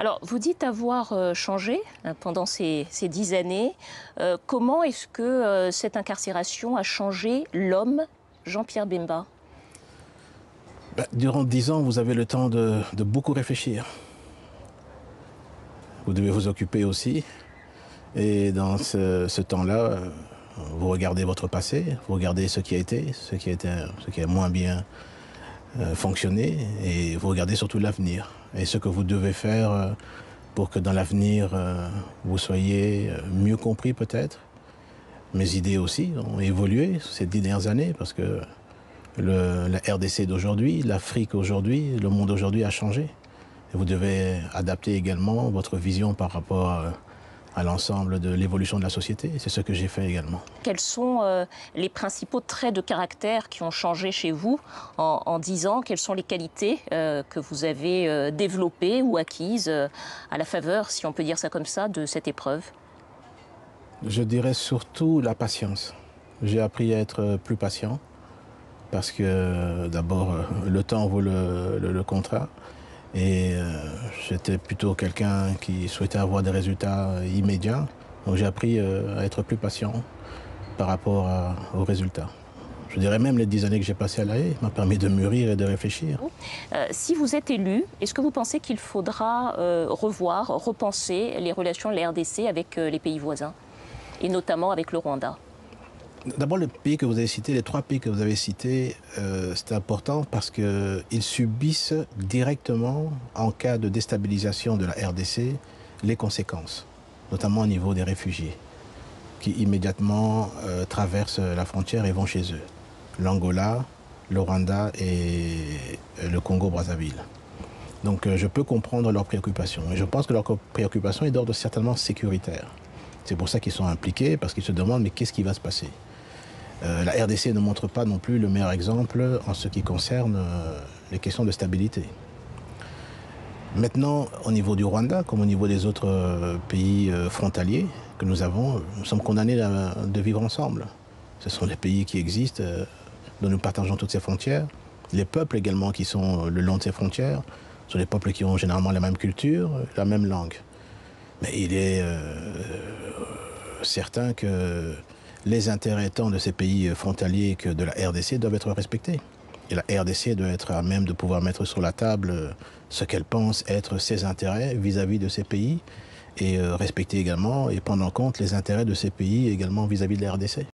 Alors, vous dites avoir changé pendant ces 10 années. Comment est-ce que cette incarcération a changé l'homme Jean-Pierre Bemba? Durant 10 ans, vous avez le temps de beaucoup réfléchir. Vous devez vous occuper aussi. Et dans ce temps-là, vous regardez votre passé, vous regardez ce qui a été, ce qui a moins bien fonctionné, et vous regardez surtout l'avenir. Et ce que vous devez faire pour que dans l'avenir, vous soyez mieux compris peut-être. Mes idées aussi ont évolué ces 10 dernières années parce que la RDC d'aujourd'hui, l'Afrique aujourd'hui, le monde aujourd'hui a changé. Et vous devez adapter également votre vision par rapport à l'ensemble de l'évolution de la société. C'est ce que j'ai fait également. Quels sont les principaux traits de caractère qui ont changé chez vous en 10 ans? Quelles sont les qualités que vous avez développées ou acquises à la faveur, si on peut dire ça comme ça, de cette épreuve? Je dirais surtout la patience. J'ai appris à être plus patient parce que d'abord, le temps vaut le contrat. Et j'étais plutôt quelqu'un qui souhaitait avoir des résultats immédiats. Donc j'ai appris à être plus patient par rapport aux résultats. Je dirais même les 10 années que j'ai passées à La Haye m'a permis de mûrir et de réfléchir. Si vous êtes élu, est-ce que vous pensez qu'il faudra revoir, repenser les relations de la RDC avec les pays voisins, et notamment avec le Rwanda? D'abord, le pays que vous avez cité, les 3 pays que vous avez cités, c'est important parce qu'ils subissent directement, en cas de déstabilisation de la RDC, les conséquences, notamment au niveau des réfugiés, qui immédiatement traversent la frontière et vont chez eux. L'Angola, le Rwanda et le Congo-Brazzaville. Donc je peux comprendre leurs préoccupations. Et je pense que leur préoccupation est d'ordre certainement sécuritaire. C'est pour ça qu'ils sont impliqués, parce qu'ils se demandent mais qu'est-ce qui va se passer? La RDC ne montre pas non plus le meilleur exemple en ce qui concerne les questions de stabilité. Maintenant, au niveau du Rwanda, comme au niveau des autres pays frontaliers que nous avons, nous sommes condamnés de vivre ensemble. Ce sont des pays qui existent, dont nous partageons toutes ces frontières. Les peuples également qui sont le long de ces frontières sont des peuples qui ont généralement la même culture, la même langue. Mais il est certain que les intérêts tant de ces pays frontaliers que de la RDC doivent être respectés. Et la RDC doit être à même de pouvoir mettre sur la table ce qu'elle pense être ses intérêts vis-à-vis de ces pays et respecter également et prendre en compte les intérêts de ces pays également vis-à-vis de la RDC.